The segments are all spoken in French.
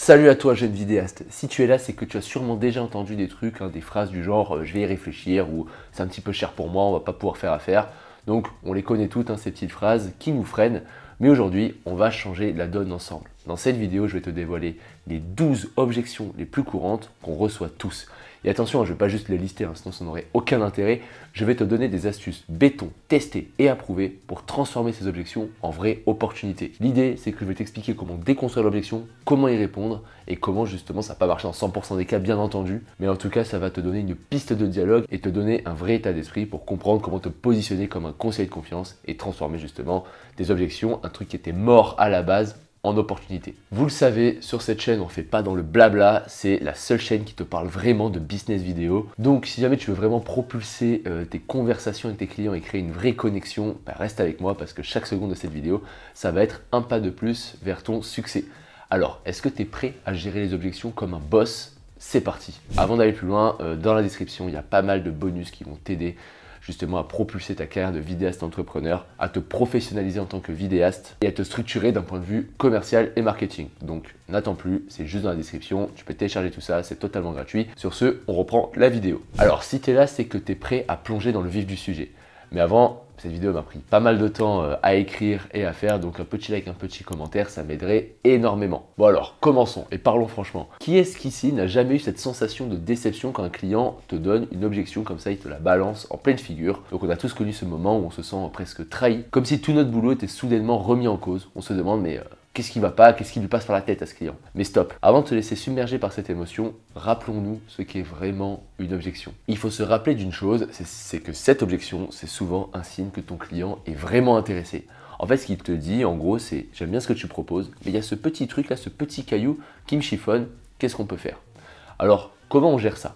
Salut à toi jeune vidéaste, si tu es là c'est que tu as sûrement déjà entendu des trucs, des phrases du genre je vais y réfléchir ou c'est un petit peu cher pour moi, on va pas pouvoir faire affaire. Donc on les connaît toutes ces petites phrases qui nous freinent, mais aujourd'hui on va changer la donne ensemble. Dans cette vidéo je vais te dévoiler les 12 objections les plus courantes qu'on reçoit tous. Et attention, je ne vais pas juste les lister, sinon ça n'aurait aucun intérêt. Je vais te donner des astuces béton, testées et approuvées pour transformer ces objections en vraies opportunités. L'idée, c'est que je vais t'expliquer comment déconstruire l'objection, comment y répondre et comment justement ça va pas marcher dans 100% des cas, bien entendu. Mais en tout cas, ça va te donner une piste de dialogue et te donner un vrai état d'esprit pour comprendre comment te positionner comme un conseiller de confiance et transformer justement des objections, un truc qui était mort à la base, en opportunité. Vous le savez, sur cette chaîne, on ne fait pas dans le blabla, c'est la seule chaîne qui te parle vraiment de business vidéo. Donc si jamais tu veux vraiment propulser tes conversations avec tes clients et créer une vraie connexion, reste avec moi parce que chaque seconde de cette vidéo, ça va être un pas de plus vers ton succès. Alors, est-ce que tu es prêt à gérer les objections comme un boss? C'est parti. Avant d'aller plus loin, dans la description, il y a pas mal de bonus qui vont t'aider justement à propulser ta carrière de vidéaste entrepreneur, à te professionnaliser en tant que vidéaste et à te structurer d'un point de vue commercial et marketing. Donc n'attends plus, c'est juste dans la description, tu peux télécharger tout ça, c'est totalement gratuit. Sur ce, on reprend la vidéo. Alors si tu es là, c'est que tu es prêt à plonger dans le vif du sujet. Mais avant, cette vidéo m'a pris pas mal de temps à écrire et à faire, donc un petit like, un petit commentaire, ça m'aiderait énormément. Bon alors, commençons et parlons franchement. Qui est-ce qu'ici n'a jamais eu cette sensation de déception quand un client te donne une objection comme ça, il te la balance en pleine figure? Donc on a tous connu ce moment où on se sent presque trahi, comme si tout notre boulot était soudainement remis en cause. On se demande mais qu'est-ce qui va pas? Qu'est-ce qui lui passe par la tête à ce client? Mais stop, avant de te laisser submerger par cette émotion, rappelons-nous ce qu'est vraiment une objection. Il faut se rappeler d'une chose, c'est que cette objection, c'est souvent un signe que ton client est vraiment intéressé. En fait, ce qu'il te dit, en gros, c'est « j'aime bien ce que tu proposes, mais il y a ce petit truc là, ce petit caillou qui me chiffonne, qu'est-ce qu'on peut faire ?» Alors, comment on gère ça?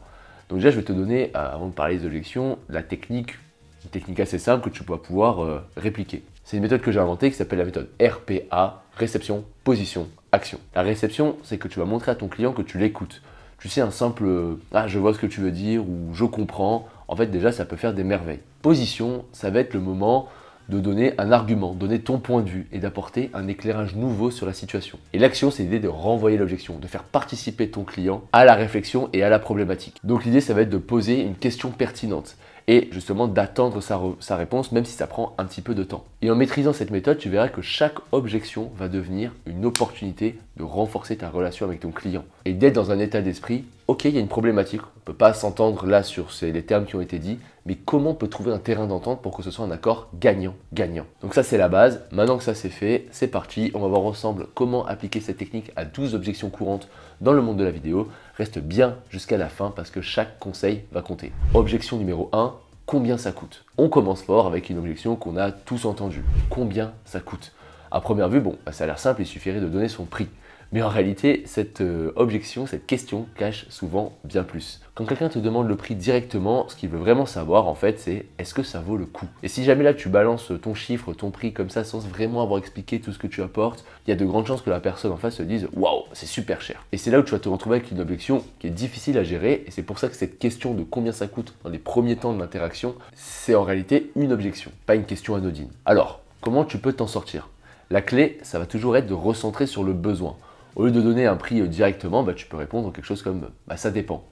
Donc déjà, je vais te donner, avant de parler des objections, une technique assez simple que tu vas pouvoir répliquer. C'est une méthode que j'ai inventée qui s'appelle la méthode RPA, réception, position, action. La réception, c'est que tu vas montrer à ton client que tu l'écoutes. Tu sais, un simple « ah, je vois ce que tu veux dire » ou « je comprends », en fait déjà ça peut faire des merveilles. Position, ça va être le moment de donner un argument, donner ton point de vue et d'apporter un éclairage nouveau sur la situation. Et l'action, c'est l'idée de renvoyer l'objection, de faire participer ton client à la réflexion et à la problématique. Donc l'idée, ça va être de poser une question pertinente et justement d'attendre sa réponse, même si ça prend un petit peu de temps. Et en maîtrisant cette méthode, tu verras que chaque objection va devenir une opportunité de renforcer ta relation avec ton client et d'être dans un état d'esprit, ok, il y a une problématique, on ne peut pas s'entendre là sur les termes qui ont été dits, mais comment on peut trouver un terrain d'entente pour que ce soit un accord gagnant-gagnant. Donc ça c'est la base, maintenant que ça c'est fait, c'est parti, on va voir ensemble comment appliquer cette technique à 12 objections courantes dans le monde de la vidéo. Reste bien jusqu'à la fin parce que chaque conseil va compter. Objection numéro 1, combien ça coûte? On commence fort avec une objection qu'on a tous entendue. Combien ça coûte? À première vue, bon, ça a l'air simple, il suffirait de donner son prix. Mais en réalité, cette objection, cette question cache souvent bien plus. Quand quelqu'un te demande le prix directement, ce qu'il veut vraiment savoir en fait, c'est est-ce que ça vaut le coup? Et si jamais là tu balances ton chiffre, ton prix comme ça, sans vraiment avoir expliqué tout ce que tu apportes, il y a de grandes chances que la personne en face se dise « waouh, c'est super cher ». Et c'est là où tu vas te retrouver avec une objection qui est difficile à gérer, et c'est pour ça que cette question de combien ça coûte dans les premiers temps de l'interaction, c'est en réalité une objection, pas une question anodine. Alors, comment tu peux t'en sortir? La clé, ça va toujours être de recentrer sur le besoin. Au lieu de donner un prix directement, tu peux répondre quelque chose comme « ça dépend ».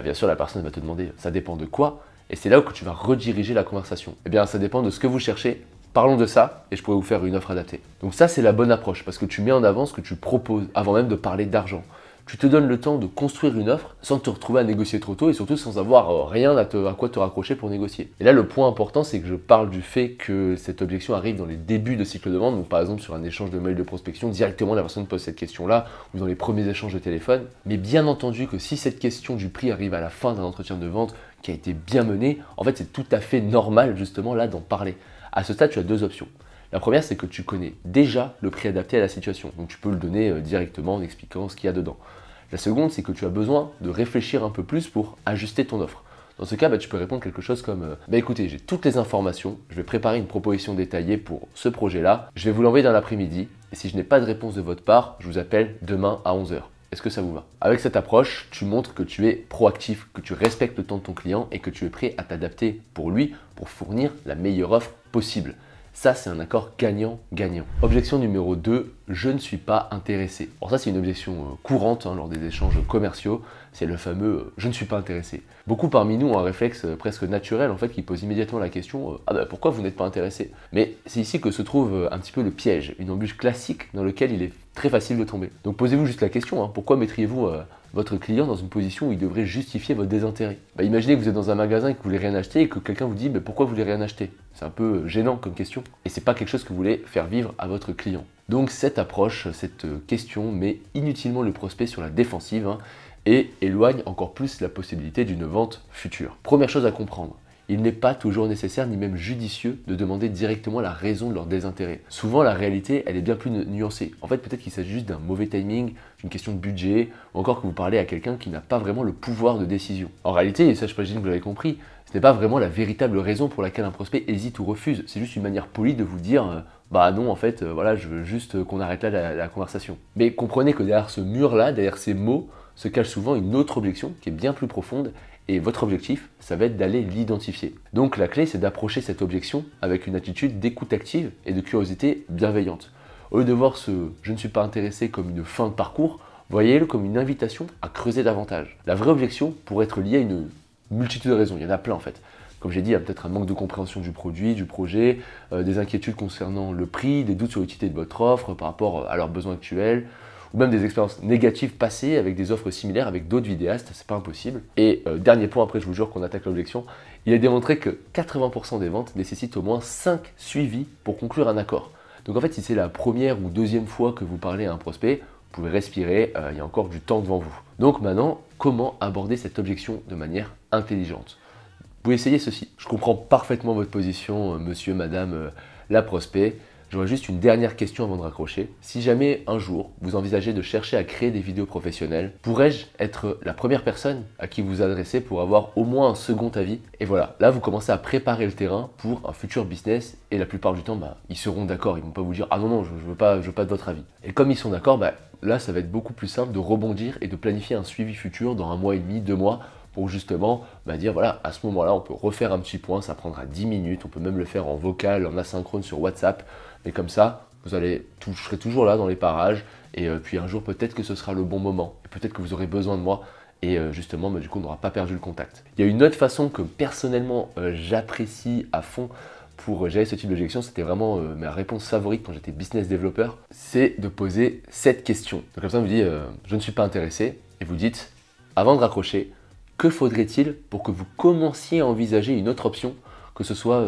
Bien sûr, la personne va te demander « ça dépend de quoi ?» et c'est là où tu vas rediriger la conversation. Eh bien, ça dépend de ce que vous cherchez. Parlons de ça et je pourrais vous faire une offre adaptée. Donc ça, c'est la bonne approche parce que tu mets en avant ce que tu proposes avant même de parler d'argent. Tu te donnes le temps de construire une offre sans te retrouver à négocier trop tôt et surtout sans avoir rien à quoi te raccrocher pour négocier. Et là, le point important, c'est que je parle du fait que cette objection arrive dans les débuts de cycle de vente, donc par exemple sur un échange de mails de prospection, directement la personne pose cette question-là, ou dans les premiers échanges de téléphone. Mais bien entendu que si cette question du prix arrive à la fin d'un entretien de vente qui a été bien mené, en fait c'est tout à fait normal justement là d'en parler. À ce stade, tu as deux options. La première, c'est que tu connais déjà le prix adapté à la situation, donc tu peux le donner directement en expliquant ce qu'il y a dedans. La seconde, c'est que tu as besoin de réfléchir un peu plus pour ajuster ton offre. Dans ce cas, tu peux répondre quelque chose comme écoutez, j'ai toutes les informations, je vais préparer une proposition détaillée pour ce projet-là, je vais vous l'envoyer dans l'après-midi, et si je n'ai pas de réponse de votre part, je vous appelle demain à 11 h. Est-ce que ça vous va? Avec cette approche, tu montres que tu es proactif, que tu respectes le temps de ton client et que tu es prêt à t'adapter pour lui pour fournir la meilleure offre possible. Ça, c'est un accord gagnant-gagnant. Objection numéro 2, je ne suis pas intéressé. Alors ça, c'est une objection courante lors des échanges commerciaux. C'est le fameux je ne suis pas intéressé. Beaucoup parmi nous ont un réflexe presque naturel en fait qui pose immédiatement la question pourquoi vous n'êtes pas intéressé? Mais c'est ici que se trouve un petit peu le piège, une embûche classique dans lequel il est très facile de tomber. Donc posez-vous juste la question, pourquoi mettriez-vous votre client dans une position où il devrait justifier votre désintérêt? Imaginez que vous êtes dans un magasin et que vous voulez rien acheter et que quelqu'un vous dit pourquoi vous voulez rien acheter? C'est un peu gênant comme question et c'est pas quelque chose que vous voulez faire vivre à votre client. Donc cette approche, cette question met inutilement le prospect sur la défensive et éloigne encore plus la possibilité d'une vente future. Première chose à comprendre, il n'est pas toujours nécessaire ni même judicieux de demander directement la raison de leur désintérêt. Souvent, la réalité, elle est bien plus nuancée. En fait, peut-être qu'il s'agit juste d'un mauvais timing, d'une question de budget, ou encore que vous parlez à quelqu'un qui n'a pas vraiment le pouvoir de décision. En réalité, et ça je présume que vous l'avez compris, ce n'est pas vraiment la véritable raison pour laquelle un prospect hésite ou refuse. C'est juste une manière polie de vous dire non, en fait, voilà, je veux juste qu'on arrête là la conversation. Mais comprenez que derrière ce mur-là, derrière ces mots, se cache souvent une autre objection qui est bien plus profonde et votre objectif, ça va être d'aller l'identifier. Donc la clé, c'est d'approcher cette objection avec une attitude d'écoute active et de curiosité bienveillante. Au lieu de voir ce « je ne suis pas intéressé » comme une fin de parcours, voyez-le comme une invitation à creuser davantage. La vraie objection pourrait être liée à une multitude de raisons, il y en a plein en fait. Comme j'ai dit, il y a peut-être un manque de compréhension du produit, du projet, des inquiétudes concernant le prix, des doutes sur l'utilité de votre offre par rapport à leurs besoins actuels, ou même des expériences négatives passées avec des offres similaires avec d'autres vidéastes, c'est pas impossible. Et dernier point, après je vous jure qu'on attaque l'objection, il est démontré que 80% des ventes nécessitent au moins 5 suivis pour conclure un accord. Donc en fait, si c'est la première ou deuxième fois que vous parlez à un prospect, vous pouvez respirer, il y a encore du temps devant vous. Donc maintenant, comment aborder cette objection de manière intelligente? Vous pouvez essayer ceci. Je comprends parfaitement votre position, monsieur, madame, la prospect. J'aurais juste une dernière question avant de raccrocher. Si jamais un jour vous envisagez de chercher à créer des vidéos professionnelles, pourrais-je être la première personne à qui vous adresser pour avoir au moins un second avis? Et voilà, là vous commencez à préparer le terrain pour un futur business et la plupart du temps, ils seront d'accord. Ils ne vont pas vous dire « Ah non, je veux pas de votre avis ». Et comme ils sont d'accord, là ça va être beaucoup plus simple de rebondir et de planifier un suivi futur dans 1 mois et demi, 2 mois, pour justement dire voilà, à ce moment-là, on peut refaire un petit point, ça prendra 10 minutes, on peut même le faire en vocal, en asynchrone sur WhatsApp, mais comme ça, je serai toujours là dans les parages, et puis un jour peut-être que ce sera le bon moment, et peut-être que vous aurez besoin de moi, et justement, du coup, on n'aura pas perdu le contact. Il y a une autre façon que personnellement, j'apprécie à fond pour gérer ce type d'objection, c'était vraiment ma réponse favorite quand j'étais business développeur, c'est de poser cette question. Donc comme ça, on vous dit je ne suis pas intéressé, et vous dites, avant de raccrocher, que faudrait-il pour que vous commenciez à envisager une autre option, que ce soit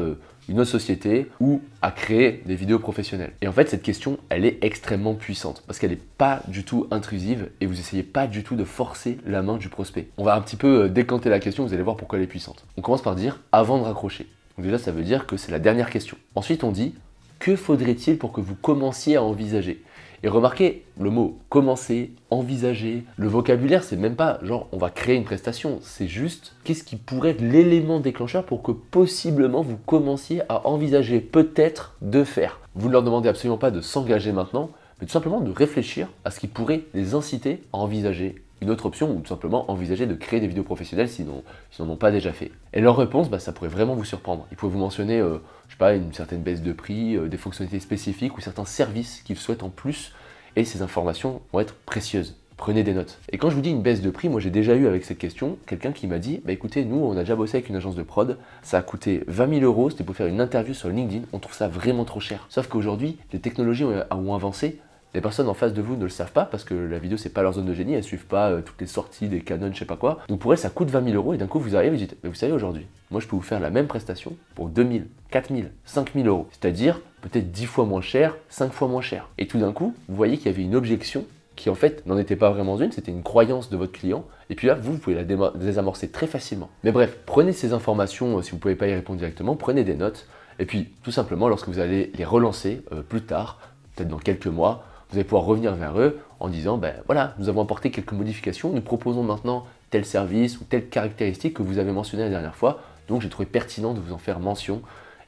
une autre société ou à créer des vidéos professionnelles? Et en fait, cette question, elle est extrêmement puissante parce qu'elle n'est pas du tout intrusive et vous essayez pas du tout de forcer la main du prospect. On va un petit peu décanter la question, vous allez voir pourquoi elle est puissante. On commence par dire avant de raccrocher. Donc déjà, ça veut dire que c'est la dernière question. Ensuite, on dit que faudrait-il pour que vous commenciez à envisager? Et remarquez le mot commencer, envisager, le vocabulaire, c'est même pas genre on va créer une prestation, c'est juste qu'est-ce qui pourrait être l'élément déclencheur pour que possiblement vous commenciez à envisager peut-être de faire. Vous ne leur demandez absolument pas de s'engager maintenant, mais tout simplement de réfléchir à ce qui pourrait les inciter à envisager une autre option ou tout simplement envisager de créer des vidéos professionnelles s'ils n'en ont pas déjà fait. Et leur réponse, ça pourrait vraiment vous surprendre. Ils pourraient vous mentionner, je sais pas, une certaine baisse de prix, des fonctionnalités spécifiques ou certains services qu'ils souhaitent en plus et ces informations vont être précieuses. Prenez des notes. Et quand je vous dis une baisse de prix, moi j'ai déjà eu avec cette question quelqu'un qui m'a dit écoutez, nous on a déjà bossé avec une agence de prod, ça a coûté 20 000 €, c'était pour faire une interview sur LinkedIn, on trouve ça vraiment trop cher. Sauf qu'aujourd'hui, les technologies ont avancé. Les personnes en face de vous ne le savent pas parce que la vidéo c'est pas leur zone de génie, elles suivent pas toutes les sorties des canons, je sais pas quoi. Donc pour elles ça coûte 20 000 € et d'un coup vous arrivez et vous dites mais vous savez aujourd'hui, moi je peux vous faire la même prestation pour 2 000, 4 000, 5 000 €. C'est-à-dire peut-être 10 fois moins cher, 5 fois moins cher. Et tout d'un coup, vous voyez qu'il y avait une objection qui en fait n'en était pas vraiment une, c'était une croyance de votre client. Et puis là, vous pouvez la désamorcer très facilement. Mais bref, prenez ces informations, si vous ne pouvez pas y répondre directement, prenez des notes. Et puis tout simplement, lorsque vous allez les relancer plus tard, peut-être dans quelques mois, vous allez pouvoir revenir vers eux en disant voilà, nous avons apporté quelques modifications, nous proposons maintenant tel service ou telle caractéristique que vous avez mentionné la dernière fois, donc j'ai trouvé pertinent de vous en faire mention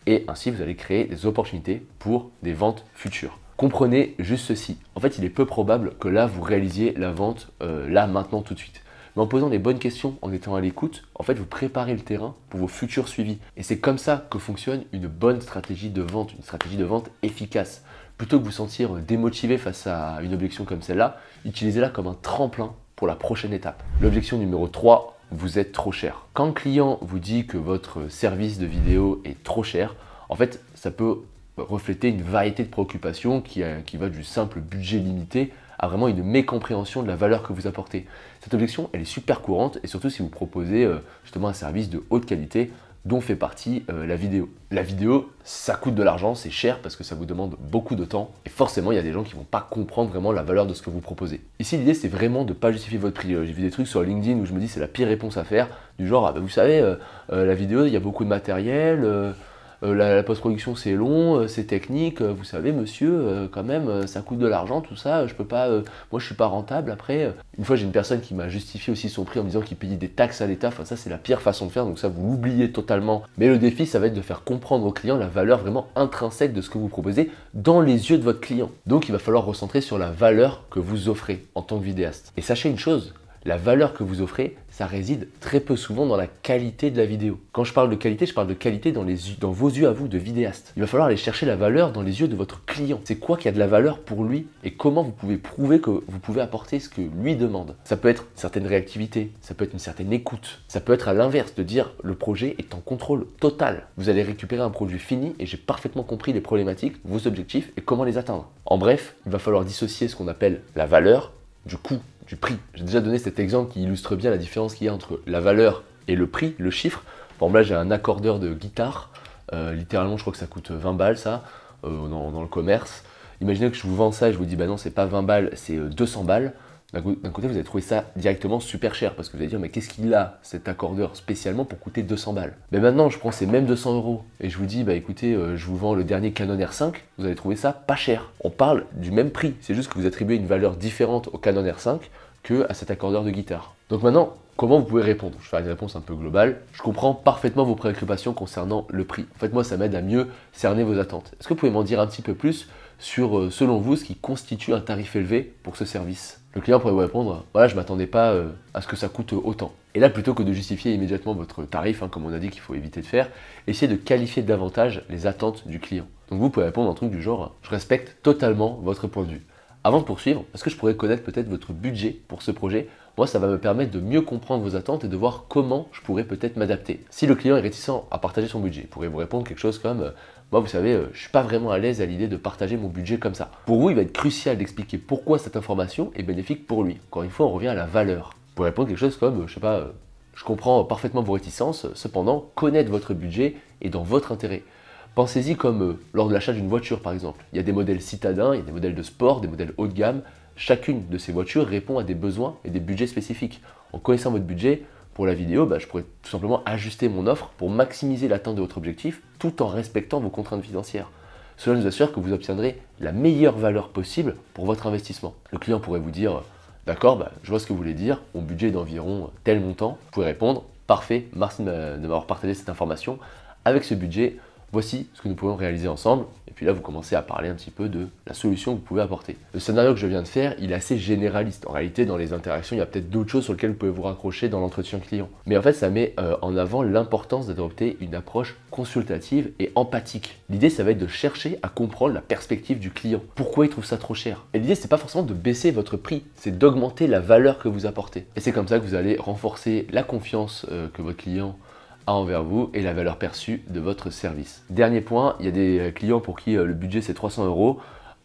et ainsi vous allez créer des opportunités pour des ventes futures. Comprenez juste ceci, en fait il est peu probable que là vous réalisiez la vente là maintenant tout de suite. Mais en posant les bonnes questions, en étant à l'écoute, en fait, vous préparez le terrain pour vos futurs suivis. Et c'est comme ça que fonctionne une bonne stratégie de vente, une stratégie de vente efficace. Plutôt que vous sentir démotivé face à une objection comme celle-là, utilisez-la comme un tremplin pour la prochaine étape. L'objection numéro 3, vous êtes trop cher. Quand le client vous dit que votre service de vidéo est trop cher, en fait, ça peut refléter une variété de préoccupations qui va du simple budget limité à vraiment une mécompréhension de la valeur que vous apportez. Cette objection, elle est super courante et surtout si vous proposez justement un service de haute qualité dont fait partie la vidéo. La vidéo, ça coûte de l'argent, c'est cher parce que ça vous demande beaucoup de temps et forcément il y a des gens qui ne vont pas comprendre vraiment la valeur de ce que vous proposez. Ici l'idée c'est vraiment de ne pas justifier votre prix. J'ai vu des trucs sur LinkedIn où je me dis c'est la pire réponse à faire, du genre vous savez la vidéo il y a beaucoup de matériel, la post-production c'est long, c'est technique, vous savez monsieur, quand même ça coûte de l'argent tout ça, je peux pas, moi je suis pas rentable après. Une fois j'ai une personne qui m'a justifié aussi son prix en me disant qu'il payait des taxes à l'État, enfin ça c'est la pire façon de faire, donc ça vous l'oubliez totalement. Mais le défi ça va être de faire comprendre au client la valeur vraiment intrinsèque de ce que vous proposez dans les yeux de votre client. Donc il va falloir recentrer sur la valeur que vous offrez en tant que vidéaste. Et sachez une chose, la valeur que vous offrez, ça réside très peu souvent dans la qualité de la vidéo. Quand je parle de qualité dans vos yeux à vous de vidéaste. Il va falloir aller chercher la valeur dans les yeux de votre client. C'est quoi qui a de la valeur pour lui et comment vous pouvez prouver que vous pouvez apporter ce que lui demande. Ça peut être une certaine réactivité, ça peut être une certaine écoute, ça peut être à l'inverse de dire le projet est en contrôle total. Vous allez récupérer un produit fini et j'ai parfaitement compris les problématiques, vos objectifs et comment les atteindre. En bref, il va falloir dissocier ce qu'on appelle la valeur du coût, du prix. J'ai déjà donné cet exemple qui illustre bien la différence qu'il y a entre la valeur et le prix, le chiffre. Par exemple là j'ai un accordeur de guitare, littéralement je crois que ça coûte 20 balles ça, dans le commerce. Imaginez que je vous vends ça et je vous dis bah non c'est pas 20 balles, c'est 200 balles. D'un côté vous allez trouver ça directement super cher parce que vous allez dire mais qu'est-ce qu'il a cet accordeur spécialement pour coûter 200 balles. Mais maintenant je prends ces mêmes 200 € et je vous dis bah écoutez je vous vends le dernier Canon R5, vous allez trouver ça pas cher. On parle du même prix, c'est juste que vous attribuez une valeur différente au Canon R5 que à cet accordeur de guitare. Donc maintenant, comment vous pouvez répondre? Je vais faire une réponse un peu globale. Je comprends parfaitement vos préoccupations concernant le prix. En fait, moi, ça m'aide à mieux cerner vos attentes. Est-ce que vous pouvez m'en dire un petit peu plus sur, selon vous, ce qui constitue un tarif élevé pour ce service? Le client pourrait vous répondre, voilà, je ne m'attendais pas à ce que ça coûte autant. Et là, plutôt que de justifier immédiatement votre tarif, comme on a dit qu'il faut éviter de faire, essayez de qualifier davantage les attentes du client. Donc vous pouvez répondre un truc du genre, je respecte totalement votre point de vue. Avant de poursuivre, est-ce que je pourrais connaître peut-être votre budget pour ce projet? Moi, ça va me permettre de mieux comprendre vos attentes et de voir comment je pourrais peut-être m'adapter. Si le client est réticent à partager son budget, il pourrait vous répondre quelque chose comme moi, vous savez, je suis pas vraiment à l'aise à l'idée de partager mon budget comme ça. Pour vous, il va être crucial d'expliquer pourquoi cette information est bénéfique pour lui. Encore une fois, on revient à la valeur. Vous pourrez répondre quelque chose comme, je sais pas, je comprends parfaitement vos réticences, cependant, connaître votre budget est dans votre intérêt. Pensez-y comme lors de l'achat d'une voiture par exemple. Il y a des modèles citadins, il y a des modèles de sport, des modèles haut de gamme. Chacune de ces voitures répond à des besoins et des budgets spécifiques. En connaissant votre budget, pour la vidéo, je pourrais tout simplement ajuster mon offre pour maximiser l'atteinte de votre objectif tout en respectant vos contraintes financières. Cela nous assure que vous obtiendrez la meilleure valeur possible pour votre investissement. Le client pourrait vous dire d'accord, je vois ce que vous voulez dire, mon budget est d'environ tel montant. Vous pouvez répondre parfait, merci de m'avoir partagé cette information. Avec ce budget, voici ce que nous pouvons réaliser ensemble. Et puis là, vous commencez à parler un petit peu de la solution que vous pouvez apporter. Le scénario que je viens de faire, il est assez généraliste. En réalité, dans les interactions, il y a peut-être d'autres choses sur lesquelles vous pouvez vous raccrocher dans l'entretien client. Mais en fait, ça met en avant l'importance d'adopter une approche consultative et empathique. L'idée, ça va être de chercher à comprendre la perspective du client. Pourquoi il trouve ça trop cher? Et l'idée, c'est pas forcément de baisser votre prix, c'est d'augmenter la valeur que vous apportez. Et c'est comme ça que vous allez renforcer la confiance que votre client envers vous et la valeur perçue de votre service. Dernier point, il y a des clients pour qui le budget c'est 300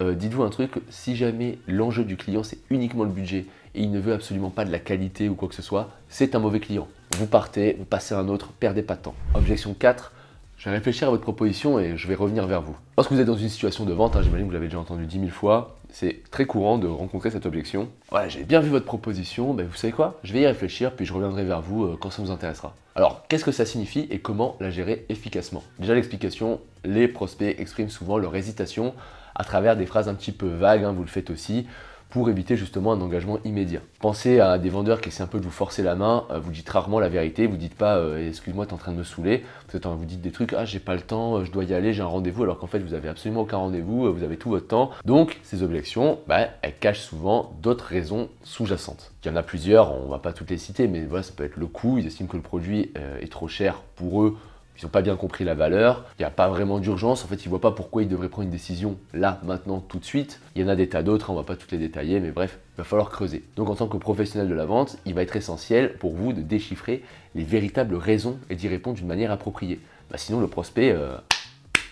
€. Dites-vous un truc, si jamais l'enjeu du client c'est uniquement le budget et il ne veut absolument pas de la qualité ou quoi que ce soit, c'est un mauvais client. Vous partez, vous passez à un autre, perdez pas de temps. Objection 4, je vais réfléchir à votre proposition et je vais revenir vers vous. Lorsque vous êtes dans une situation de vente, j'imagine que vous l'avez déjà entendu 10 000 fois, c'est très courant de rencontrer cette objection. Ouais, j'ai bien vu votre proposition, vous savez quoi? Je vais y réfléchir puis je reviendrai vers vous quand ça vous intéressera. Alors, qu'est-ce que ça signifie et comment la gérer efficacement? Déjà l'explication, les prospects expriment souvent leur hésitation à travers des phrases un petit peu vagues, vous le faites aussi. pour éviter justement un engagement immédiat. Pensez à des vendeurs qui essaient un peu de vous forcer la main, vous dites rarement la vérité, vous dites pas excuse-moi, t'es en train de me saouler, vous dites des trucs, ah j'ai pas le temps, je dois y aller, j'ai un rendez-vous, alors qu'en fait vous avez absolument aucun rendez-vous, vous avez tout votre temps. Donc ces objections, elles cachent souvent d'autres raisons sous-jacentes. Il y en a plusieurs, on va pas toutes les citer, mais voilà, ça peut être le coût, ils estiment que le produit est trop cher pour eux. Ils n'ont pas bien compris la valeur, il n'y a pas vraiment d'urgence, en fait ils ne voient pas pourquoi ils devraient prendre une décision là, maintenant, tout de suite. Il y en a des tas d'autres, on ne va pas toutes les détailler, mais bref, il va falloir creuser. Donc en tant que professionnel de la vente, il va être essentiel pour vous de déchiffrer les véritables raisons et d'y répondre d'une manière appropriée. Sinon le prospect,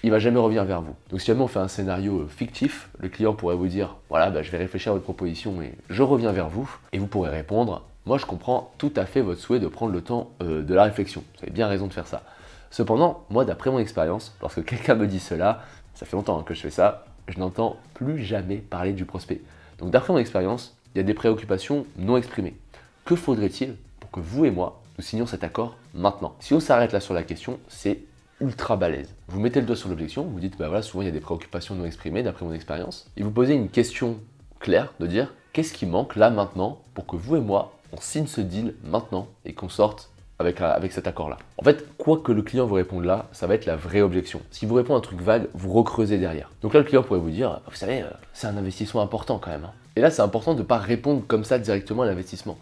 il va jamais revenir vers vous. Donc si jamais on fait un scénario fictif, le client pourrait vous dire, voilà, je vais réfléchir à votre proposition et je reviens vers vous. Et vous pourrez répondre, moi je comprends tout à fait votre souhait de prendre le temps de la réflexion. Vous avez bien raison de faire ça. Cependant, moi, d'après mon expérience, lorsque quelqu'un me dit cela, ça fait longtemps que je fais ça, je n'entends plus jamais parler du prospect. Donc d'après mon expérience, il y a des préoccupations non exprimées. Que faudrait-il pour que vous et moi, nous signions cet accord maintenant? Si on s'arrête là sur la question, c'est ultra balèze. Vous mettez le doigt sur l'objection, vous dites, voilà, souvent il y a des préoccupations non exprimées d'après mon expérience, et vous posez une question claire de dire, qu'est-ce qui manque là maintenant pour que vous et moi, on signe ce deal maintenant et qu'on sorte avec cet accord-là. En fait, quoi que le client vous réponde là, ça va être la vraie objection. Si vous répondez un truc vague, vous recreusez derrière. Donc là, le client pourrait vous dire, vous savez, c'est un investissement important quand même. Et là, c'est important de ne pas répondre comme ça directement à l'investissement.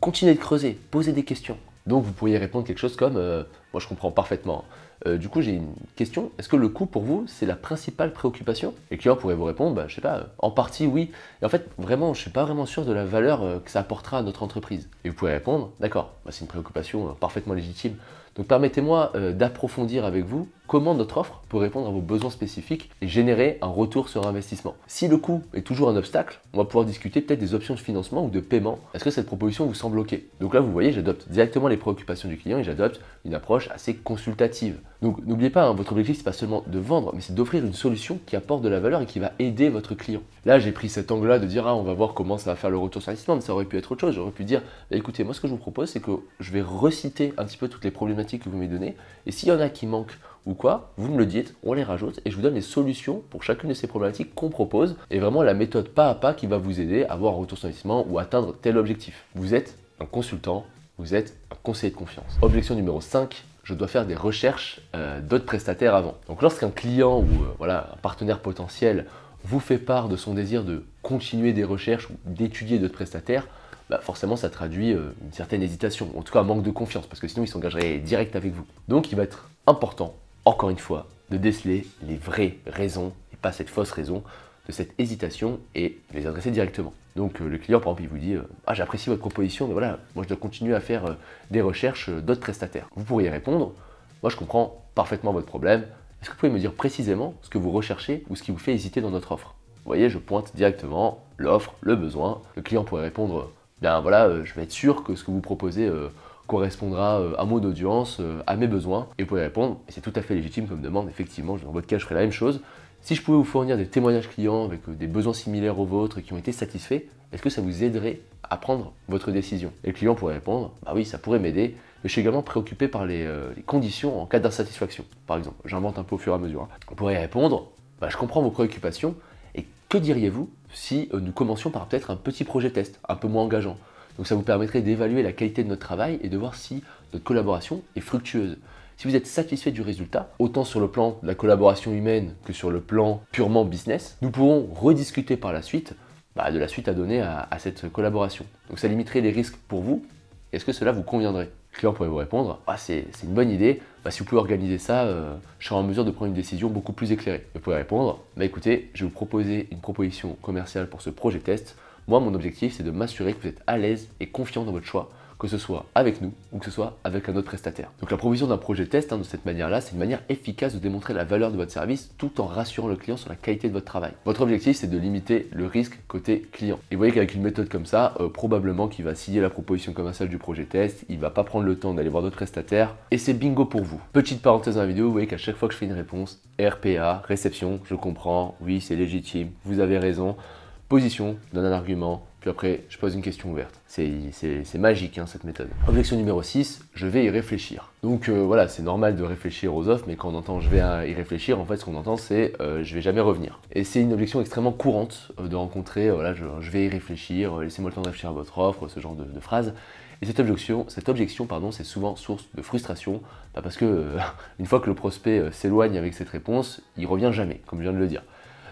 Continuez de creuser, posez des questions. Donc vous pourriez répondre quelque chose comme, moi je comprends parfaitement. Du coup, j'ai une question. Est-ce que le coût pour vous, c'est la principale préoccupation? Et le client pourrait vous répondre, je sais pas, en partie oui. Et en fait, vraiment, je suis pas vraiment sûr de la valeur que ça apportera à notre entreprise. Et vous pouvez répondre, d'accord, c'est une préoccupation parfaitement légitime. Donc permettez-moi d'approfondir avec vous comment notre offre peut répondre à vos besoins spécifiques et générer un retour sur investissement. Si le coût est toujours un obstacle, on va pouvoir discuter peut-être des options de financement ou de paiement. Est-ce que cette proposition vous semble OK? Donc là, vous voyez, j'adopte directement les préoccupations du client et j'adopte une approche assez consultative. Donc n'oubliez pas, votre objectif, c'est pas seulement de vendre, mais c'est d'offrir une solution qui apporte de la valeur et qui va aider votre client. Là, j'ai pris cet angle-là de dire, on va voir comment ça va faire le retour sur investissement, mais ça aurait pu être autre chose. J'aurais pu dire, écoutez, moi ce que je vous propose, c'est que je vais reciter un petit peu toutes les problématiques que vous m'avez données, et s'il y en a qui manquent ou quoi, vous me le dites, on les rajoute, et je vous donne les solutions pour chacune de ces problématiques qu'on propose, et vraiment la méthode pas à pas qui va vous aider à avoir un retour sur investissement ou atteindre tel objectif. Vous êtes un consultant, vous êtes un conseiller de confiance. Objection numéro 5, je dois faire des recherches d'autres prestataires avant. Donc lorsqu'un client ou un partenaire potentiel vous fait part de son désir de continuer des recherches ou d'étudier d'autres prestataires, forcément ça traduit une certaine hésitation, en tout cas un manque de confiance, parce que sinon il s'engagerait direct avec vous. Donc il va être important, encore une fois, de déceler les vraies raisons, et pas cette fausse raison, de cette hésitation et de les adresser directement. Donc le client, par exemple, il vous dit j'apprécie votre proposition, mais voilà, moi je dois continuer à faire des recherches d'autres prestataires. Vous pourriez répondre, moi je comprends parfaitement votre problème, est-ce que vous pouvez me dire précisément ce que vous recherchez ou ce qui vous fait hésiter dans notre offre? Vous voyez, je pointe directement l'offre, le besoin. Le client pourrait répondre, je vais être sûr que ce que vous proposez correspondra à mon audience, à mes besoins. Et vous pouvez répondre, et c'est tout à fait légitime comme demande, effectivement, dans votre cas, je ferai la même chose. Si je pouvais vous fournir des témoignages clients avec des besoins similaires aux vôtres et qui ont été satisfaits, est-ce que ça vous aiderait à prendre votre décision? Et le client pourrait répondre, oui, ça pourrait m'aider, mais je suis également préoccupé par les conditions en cas d'insatisfaction. Par exemple, j'invente un peu au fur et à mesure. On pourrait répondre, je comprends vos préoccupations, et que diriez-vous si nous commencions par peut-être un petit projet test, un peu moins engageant? Donc ça vous permettrait d'évaluer la qualité de notre travail et de voir si notre collaboration est fructueuse. Si vous êtes satisfait du résultat, autant sur le plan de la collaboration humaine que sur le plan purement business, nous pourrons rediscuter par la suite de la suite à donner à cette collaboration. Donc ça limiterait les risques pour vous. Est-ce que cela vous conviendrait? Le client pourrait vous répondre, c'est une bonne idée, si vous pouvez organiser ça, je serai en mesure de prendre une décision beaucoup plus éclairée. Vous pouvez répondre, écoutez, je vais vous proposer une proposition commerciale pour ce projet test. Moi, mon objectif, c'est de m'assurer que vous êtes à l'aise et confiant dans votre choix, que ce soit avec nous ou que ce soit avec un autre prestataire. Donc la provision d'un projet test, de cette manière-là, c'est une manière efficace de démontrer la valeur de votre service tout en rassurant le client sur la qualité de votre travail. Votre objectif, c'est de limiter le risque côté client. Et vous voyez qu'avec une méthode comme ça, probablement qu'il va signer la proposition commerciale du projet test, il va pas prendre le temps d'aller voir d'autres prestataires et c'est bingo pour vous. Petite parenthèse dans la vidéo, vous voyez qu'à chaque fois que je fais une réponse, RPA, réception, je comprends, oui c'est légitime, vous avez raison. Position, je donne un argument, puis après, je pose une question ouverte. C'est magique, hein, cette méthode. Objection numéro 6, je vais y réfléchir. Donc voilà, c'est normal de réfléchir aux offres, mais quand on entend je vais y réfléchir, en fait, ce qu'on entend, c'est je vais jamais revenir. Et c'est une objection extrêmement courante de rencontrer, voilà, je vais y réfléchir, laissez-moi le temps de réfléchir à votre offre, ce genre de phrase. Et cette objection, c'est souvent source de frustration, parce que une fois que le prospect s'éloigne avec cette réponse, il revient jamais, comme je viens de le dire.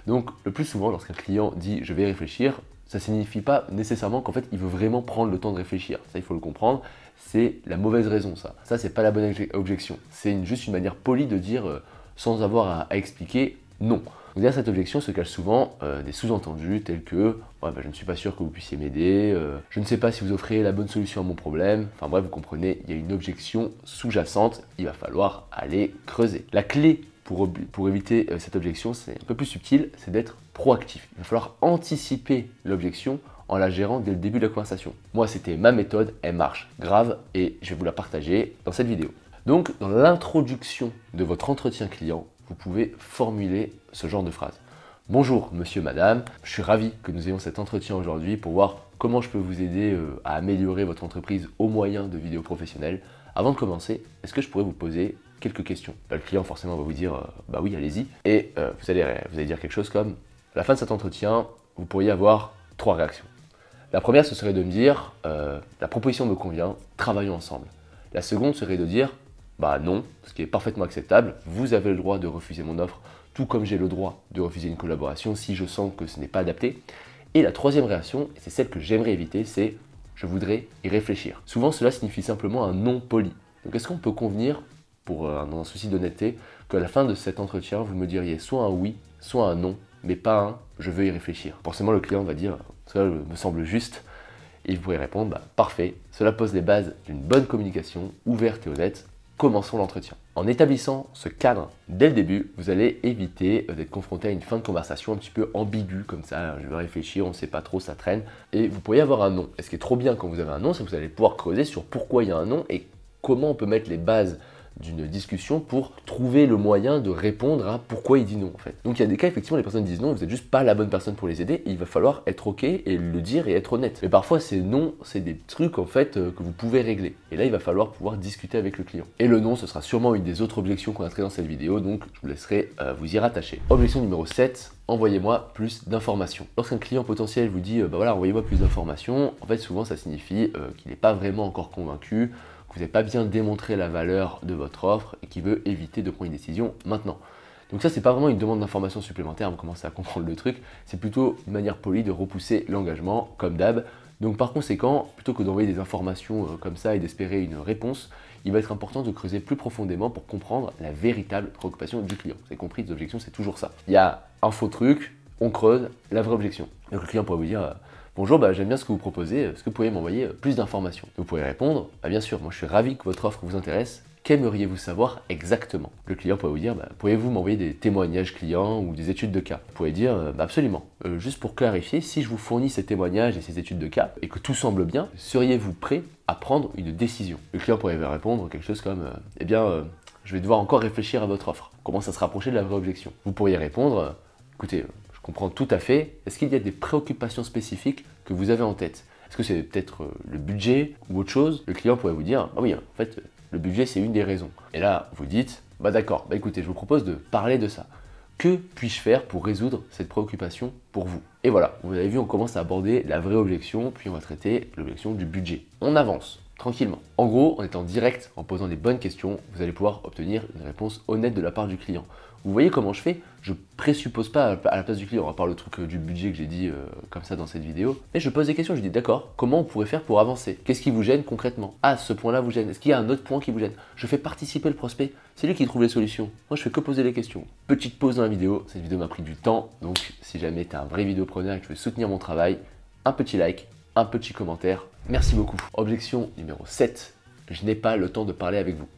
Donc le plus souvent, lorsqu'un client dit je vais y réfléchir, ça ne signifie pas nécessairement qu'en fait il veut vraiment prendre le temps de réfléchir. Ça, il faut le comprendre, c'est la mauvaise raison ça. Ça, c'est pas la bonne objection. C'est juste une manière polie de dire, sans avoir à expliquer, non. Donc, derrière cette objection se cachent souvent des sous-entendus tels que ouais, je ne suis pas sûr que vous puissiez m'aider, je ne sais pas si vous offrez la bonne solution à mon problème. Enfin bref, vous comprenez, il y a une objection sous-jacente, il va falloir aller creuser. La clé pour éviter cette objection, c'est un peu plus subtil, c'est d'être proactif. Il va falloir anticiper l'objection en la gérant dès le début de la conversation. Moi, c'était ma méthode, elle marche grave et je vais vous la partager dans cette vidéo. Donc, dans l'introduction de votre entretien client, vous pouvez formuler ce genre de phrase. Bonjour monsieur, madame, je suis ravi que nous ayons cet entretien aujourd'hui pour voir comment je peux vous aider à améliorer votre entreprise au moyen de vidéos professionnelles. Avant de commencer, est-ce que je pourrais vous poser quelques questions? Là, le client forcément va vous dire bah oui, allez-y. Et vous allez dire quelque chose comme à la fin de cet entretien, vous pourriez avoir 3 réactions. La première, ce serait de me dire la proposition me convient, travaillons ensemble. La seconde serait de dire bah non, ce qui est parfaitement acceptable, vous avez le droit de refuser mon offre, tout comme j'ai le droit de refuser une collaboration si je sens que ce n'est pas adapté. Et la troisième réaction, et c'est celle que j'aimerais éviter, c'est je voudrais y réfléchir. Souvent, cela signifie simplement un non poli. Donc, est-ce qu'on peut convenir, dans un souci d'honnêteté, qu'à la fin de cet entretien, vous me diriez soit un oui, soit un non, mais pas un je veux y réfléchir. Forcément, le client va dire cela me semble juste, et vous pourrez répondre bah, parfait, cela pose les bases d'une bonne communication ouverte et honnête. Commençons l'entretien. En établissant ce cadre dès le début, vous allez éviter d'être confronté à une fin de conversation un petit peu ambiguë comme ça, je vais réfléchir, on ne sait pas trop, ça traîne, et vous pourriez avoir un non. Et ce qui est trop bien quand vous avez un non, c'est que vous allez pouvoir creuser sur pourquoi il y a un non et comment on peut mettre les bases d'une discussion pour trouver le moyen de répondre à pourquoi il dit non en fait. Donc il y a des cas effectivement les personnes disent non, vous n'êtes juste pas la bonne personne pour les aider, et il va falloir être ok et le dire et être honnête. Mais parfois ces non, c'est des trucs en fait que vous pouvez régler. Et là il va falloir pouvoir discuter avec le client. Et le non, ce sera sûrement une des autres objections qu'on a traitées dans cette vidéo, donc je vous laisserai vous y rattacher. Objection numéro 7, envoyez-moi plus d'informations. Lorsqu'un client potentiel vous dit bah voilà, envoyez-moi plus d'informations, en fait souvent ça signifie qu'il n'est pas vraiment encore convaincu, que vous n'avez pas bien démontré la valeur de votre offre et qui veut éviter de prendre une décision maintenant. Donc ça, c'est pas vraiment une demande d'information supplémentaire, vous commencez à comprendre le truc, c'est plutôt une manière polie de repousser l'engagement, comme d'hab. Donc par conséquent, plutôt que d'envoyer des informations comme ça et d'espérer une réponse, il va être important de creuser plus profondément pour comprendre la véritable préoccupation du client. Vous avez compris, les objections, c'est toujours ça. Il y a un faux truc, on creuse la vraie objection. Donc le client pourrait vous dire bonjour, j'aime bien ce que vous proposez, est-ce que vous pourriez m'envoyer plus d'informations? Vous pourriez répondre, bien sûr, moi je suis ravi que votre offre vous intéresse, qu'aimeriez-vous savoir exactement? Le client pourrait vous dire, pourriez-vous m'envoyer des témoignages clients ou des études de cas? Vous pourriez dire, absolument. Juste pour clarifier, si je vous fournis ces témoignages et ces études de cas et que tout semble bien, seriez-vous prêt à prendre une décision? Le client pourrait répondre quelque chose comme, je vais devoir encore réfléchir à votre offre. Comment ça se rapprocher de la vraie objection? Vous pourriez répondre, écoutez, je comprends tout à fait. Est-ce qu'il y a des préoccupations spécifiques que vous avez en tête? Est-ce que c'est peut-être le budget ou autre chose? Le client pourrait vous dire, ah oui, en fait, le budget, c'est une des raisons. Et là, vous dites, d'accord, écoutez, je vous propose de parler de ça. Que puis-je faire pour résoudre cette préoccupation pour vous? Et voilà, vous avez vu, on commence à aborder la vraie objection, puis on va traiter l'objection du budget. On avance tranquillement. En gros, en étant direct, en posant les bonnes questions, vous allez pouvoir obtenir une réponse honnête de la part du client. Vous voyez comment je fais? Je présuppose pas à la place du client, à part le truc du budget que j'ai dit comme ça dans cette vidéo, mais je pose des questions, je dis d'accord, comment on pourrait faire pour avancer? Qu'est-ce qui vous gêne concrètement? Ah, ce point-là vous gêne, est-ce qu'il y a un autre point qui vous gêne? Je fais participer le prospect, c'est lui qui trouve les solutions. Moi je fais que poser les questions. Petite pause dans la vidéo, cette vidéo m'a pris du temps, donc si jamais tu es un vrai vidéopreneur et que tu veux soutenir mon travail, un petit like, un petit commentaire, merci beaucoup. Objection numéro 7, je n'ai pas le temps de parler avec vous.